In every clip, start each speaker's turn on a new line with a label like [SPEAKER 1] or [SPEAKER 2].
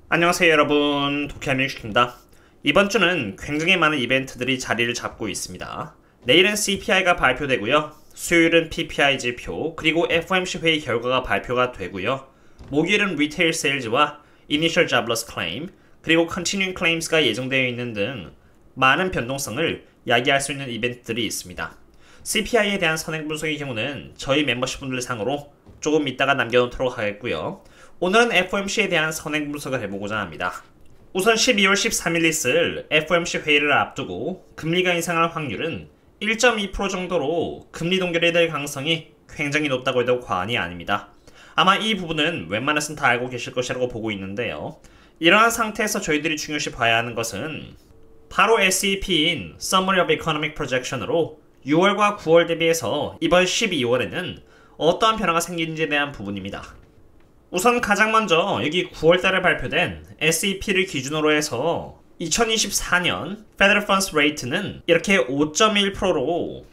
[SPEAKER 1] 안녕하세요 여러분, 도쿄하민슈입니다. 이번 주는 굉장히 많은 이벤트들이 자리를 잡고 있습니다. 내일은 CPI가 발표되고요. 수요일은 PPI 지표, 그리고 FOMC 회의 결과가 발표가 되고요. 목요일은 리테일 세일즈와 Initial Jobless Claim, 그리고 Continuing Claims가 예정되어 있는 등 많은 변동성을 야기할 수 있는 이벤트들이 있습니다. CPI에 대한 선행 분석의 경우는 저희 멤버십분들 상으로 조금 이따가 남겨놓도록 하겠고요. 오늘은 FOMC에 대한 선행 분석을 해보고자 합니다. 우선 12월 13일 있을 FOMC 회의를 앞두고 금리가 인상할 확률은 1.2% 정도로 금리 동결이 될 가능성이 굉장히 높다고 해도 과언이 아닙니다. 아마 이 부분은 웬만해서는 다 알고 계실 것이라고 보고 있는데요. 이러한 상태에서 저희들이 중요시 봐야 하는 것은 바로 SEP인 Summary of Economic Projection으로 6월과 9월 대비해서 이번 12월에는 어떠한 변화가 생기는지에 대한 부분입니다. 우선 가장 먼저 여기 9월달에 발표된 SEP를 기준으로 해서 2024년 Federal Funds Rate는 이렇게 5.1%로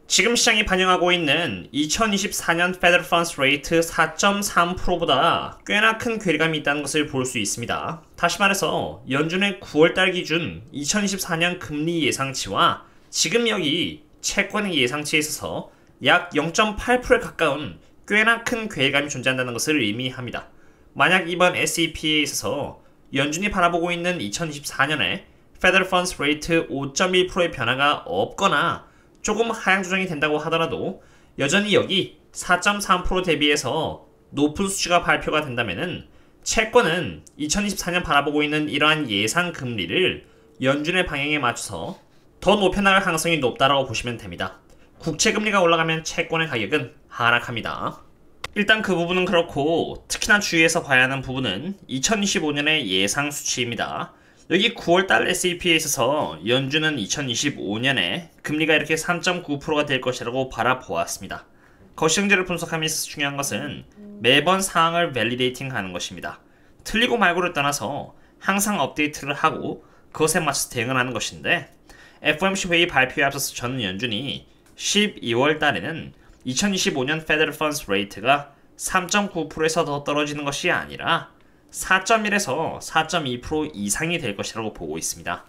[SPEAKER 1] 지금 시장이 반영하고 있는 2024년 Federal Funds Rate 4.3%보다 꽤나 큰 괴리감이 있다는 것을 볼 수 있습니다. 다시 말해서 연준의 9월달 기준 2024년 금리 예상치와 지금 여기 채권의 예상치에 있어서 약 0.8%에 가까운 꽤나 큰 괴리감이 존재한다는 것을 의미합니다. 만약 이번 SEP에 있어서 연준이 바라보고 있는 2024년에 Federal Funds Rate 5.1%의 변화가 없거나 조금 하향 조정이 된다고 하더라도 여전히 여기 4.3% 대비해서 높은 수치가 발표가 된다면은 채권은 2024년 바라보고 있는 이러한 예상 금리를 연준의 방향에 맞춰서 더 높여나갈 가능성이 높다라고 보시면 됩니다. 국채금리가 올라가면 채권의 가격은 하락합니다. 일단 그 부분은 그렇고 특히나 주의해서 봐야 하는 부분은 2025년의 예상 수치입니다. 여기 9월달 SEP에 있어서 연준은 2025년에 금리가 이렇게 3.9%가 될 것이라고 바라보았습니다. 거시경제를 분석하면서 중요한 것은 매번 상황을 밸리데이팅 하는 것입니다. 틀리고 말고를 떠나서 항상 업데이트를 하고 그것에 맞춰서 대응을 하는 것인데 FOMC 회의 발표에 앞서서 저는 연준이 12월 달에는 2025년 Federal Funds Rate가 3.9%에서 더 떨어지는 것이 아니라 4.1에서 4.2% 이상이 될 것이라고 보고 있습니다.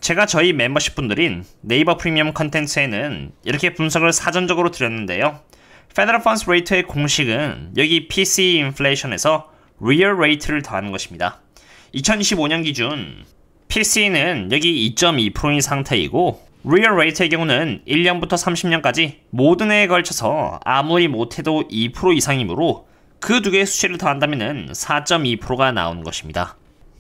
[SPEAKER 1] 제가 저희 멤버십 분들인 네이버 프리미엄 컨텐츠에는 이렇게 분석을 사전적으로 드렸는데요. Federal Funds Rate의 공식은 여기 PCE 인플레이션에서 Real Rate를 더하는 것입니다. 2025년 기준 PCE는 여기 2.2%인 상태이고 Real Rate의 경우는 1년부터 30년까지 모든 해에 걸쳐서 아무리 못해도 2% 이상이므로 그 두 개의 수치를 더한다면 4.2%가 나오는 것입니다.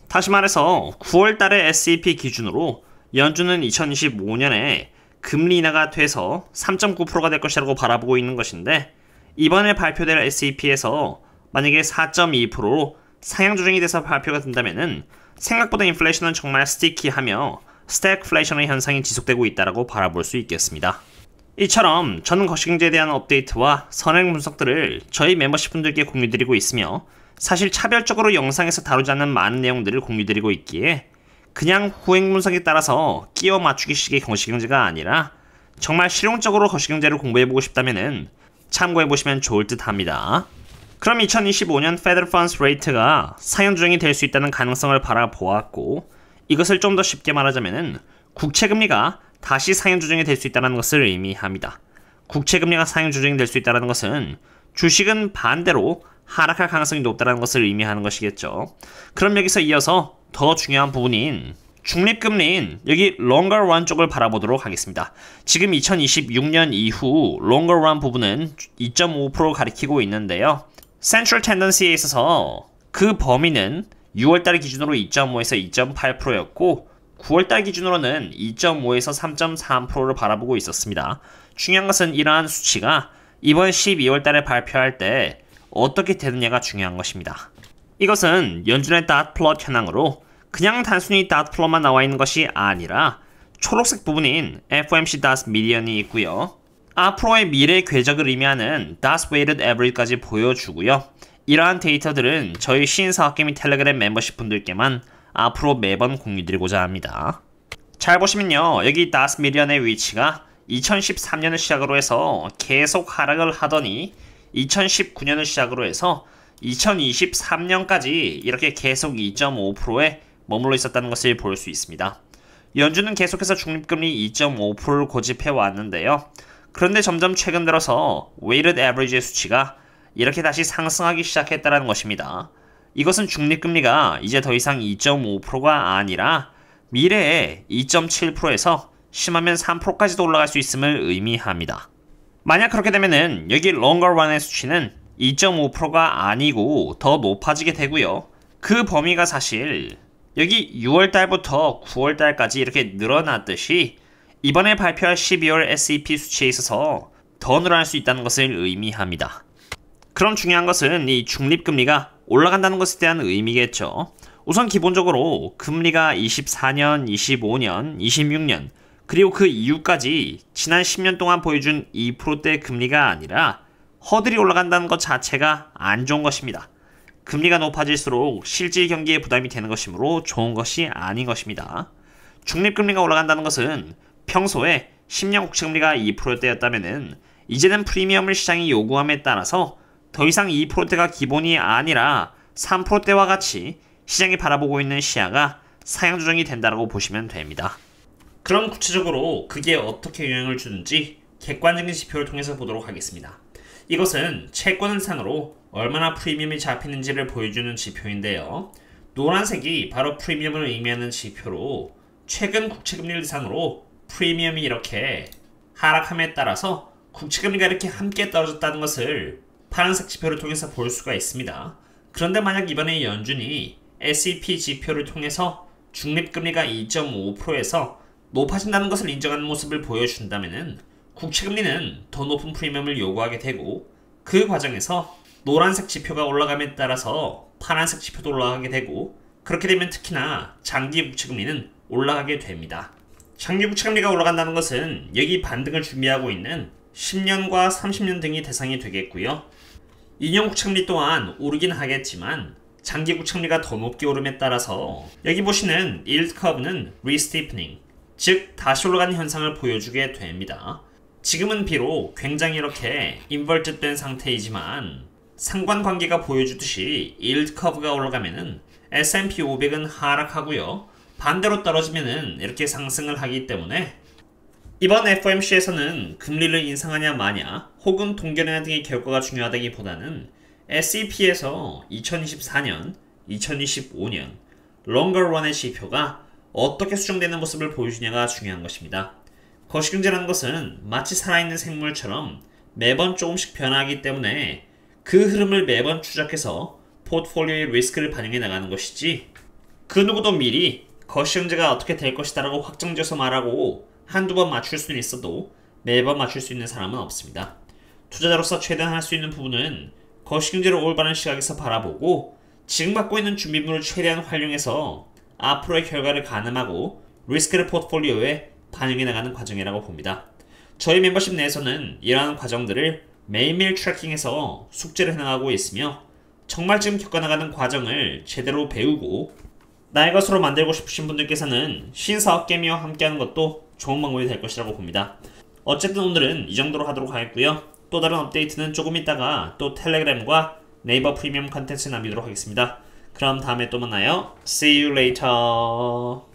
[SPEAKER 1] 다시 말해서 9월달의 SEP 기준으로 연준은 2025년에 금리 인하가 돼서 3.9%가 될 것이라고 바라보고 있는 것인데 이번에 발표될 SEP에서 만약에 4.2%로 상향 조정이 돼서 발표가 된다면 생각보다 인플레이션은 정말 스티키하며 스태그플레이션의 현상이 지속되고 있다고 바라볼 수 있겠습니다. 이처럼 저는 거시경제에 대한 업데이트와 선행 분석들을 저희 멤버십 분들께 공유드리고 있으며 사실 차별적으로 영상에서 다루지 않는 많은 내용들을 공유드리고 있기에 그냥 후행 분석에 따라서 끼워 맞추기식의 거시경제가 아니라 정말 실용적으로 거시경제를 공부해보고 싶다면 참고해보시면 좋을 듯 합니다. 그럼 2025년 Federal Funds Rate가 상향 조정이 될 수 있다는 가능성을 바라보았고 이것을 좀 더 쉽게 말하자면 국채금리가 다시 상향 조정이 될 수 있다는 것을 의미합니다. 국채금리가 상향 조정이 될 수 있다는 것은 주식은 반대로 하락할 가능성이 높다는 것을 의미하는 것이겠죠. 그럼 여기서 이어서 더 중요한 부분인 중립금리인 여기 longer run 쪽을 바라보도록 하겠습니다. 지금 2026년 이후 longer run 부분은 2.5% 가리키고 있는데요. Central Tendency에 있어서 그 범위는 6월달 기준으로 2.5에서 2.8%였고 9월달 기준으로는 2.5에서 3.3%를 바라보고 있었습니다. 중요한 것은 이러한 수치가 이번 12월달에 발표할 때 어떻게 되느냐가 중요한 것입니다. 이것은 연준의 dot plot 현황으로 그냥 단순히 dot plot만 나와 있는 것이 아니라 초록색 부분인 FOMC dot median이 있고요. 앞으로의 미래 궤적을 의미하는 dot weighted average까지 보여주고요. 이러한 데이터들은 저희 신사학개 및 텔레그램 멤버십 분들께만 앞으로 매번 공유드리고자 합니다. 잘 보시면요. 여기 다스 미디언의 위치가 2013년을 시작으로 해서 계속 하락을 하더니 2019년을 시작으로 해서 2023년까지 이렇게 계속 2.5%에 머물러 있었다는 것을 볼 수 있습니다. 연준은 계속해서 중립금리 2.5%를 고집해 왔는데요. 그런데 점점 최근 들어서 weighted average의 수치가 이렇게 다시 상승하기 시작했다는 것입니다. 이것은 중립금리가 이제 더 이상 2.5%가 아니라 미래에 2.7%에서 심하면 3%까지도 올라갈 수 있음을 의미합니다. 만약 그렇게 되면은 여기 longer run의 수치는 2.5%가 아니고 더 높아지게 되고요. 그 범위가 사실 여기 6월달부터 9월달까지 이렇게 늘어났듯이 이번에 발표할 12월 SEP 수치에 있어서 더 늘어날 수 있다는 것을 의미합니다. 그럼 중요한 것은 이 중립금리가 올라간다는 것에 대한 의미겠죠. 우선 기본적으로 금리가 24년, 25년, 26년 그리고 그 이후까지 지난 10년 동안 보여준 2%대 금리가 아니라 허들이 올라간다는 것 자체가 안 좋은 것입니다. 금리가 높아질수록 실질 경기에 부담이 되는 것이므로 좋은 것이 아닌 것입니다. 중립금리가 올라간다는 것은 평소에 10년 국채금리가 2%대였다면 이제는 프리미엄을 시장이 요구함에 따라서 더 이상 2%대가 기본이 아니라 3%대와 같이 시장이 바라보고 있는 시야가 상향 조정이 된다고 보시면 됩니다. 그럼 구체적으로 그게 어떻게 영향을 주는지 객관적인 지표를 통해서 보도록 하겠습니다. 이것은 채권을 상으로 얼마나 프리미엄이 잡히는지를 보여주는 지표인데요. 노란색이 바로 프리미엄을 의미하는 지표로 최근 국채금리를 대상으로 프리미엄이 이렇게 하락함에 따라서 국채금리가 이렇게 함께 떨어졌다는 것을 파란색 지표를 통해서 볼 수가 있습니다. 그런데 만약 이번에 연준이 SEP 지표를 통해서 중립금리가 2.5%에서 높아진다는 것을 인정하는 모습을 보여준다면 국채금리는 더 높은 프리미엄을 요구하게 되고 그 과정에서 노란색 지표가 올라감에 따라서 파란색 지표도 올라가게 되고 그렇게 되면 특히나 장기 국채금리는 올라가게 됩니다. 장기 국채금리가 올라간다는 것은 여기 반등을 준비하고 있는 10년과 30년 등이 대상이 되겠고요. 2년 국채금리 또한 오르긴 하겠지만 장기 국채금리가 더 높게 오름에 따라서 여기 보시는 yield curve는 re-steepening, 즉 다시 올라가는 현상을 보여주게 됩니다. 지금은 비록 굉장히 이렇게 inverted 된 상태이지만 상관관계가 보여주듯이 yield curve가 올라가면은 S&P 500은 하락하고요. 반대로 떨어지면은 이렇게 상승을 하기 때문에 이번 FOMC에서는 금리를 인상하냐 마냐 혹은 동결하냐 등의 결과가 중요하다기보다는 SEP에서 2024년, 2025년 longer run의 지표가 어떻게 수정되는 모습을 보여주냐가 중요한 것입니다. 거시경제라는 것은 마치 살아있는 생물처럼 매번 조금씩 변화하기 때문에 그 흐름을 매번 추적해서 포트폴리오의 리스크를 반영해 나가는 것이지 그 누구도 미리 거시경제가 어떻게 될 것이다 라고 확정지어서 말하고 한두 번 맞출 수는 있어도 매번 맞출 수 있는 사람은 없습니다. 투자자로서 최대한 할 수 있는 부분은 거시경제를 올바른 시각에서 바라보고 지금 갖고 있는 준비물을 최대한 활용해서 앞으로의 결과를 가늠하고 리스크를 포트폴리오에 반영해 나가는 과정이라고 봅니다. 저희 멤버십 내에서는 이러한 과정들을 매일매일 트래킹해서 숙제를 해나가고 있으며 정말 지금 겪어나가는 과정을 제대로 배우고 나의 것으로 만들고 싶으신 분들께서는 신사업개미와 함께하는 것도 좋은 방법이 될 것이라고 봅니다. 어쨌든 오늘은 이 정도로 하도록 하겠고요. 또 다른 업데이트는 조금 있다가 또 텔레그램과 네이버 프리미엄 컨텐츠 남기도록 하겠습니다. 그럼 다음에 또 만나요. See you later.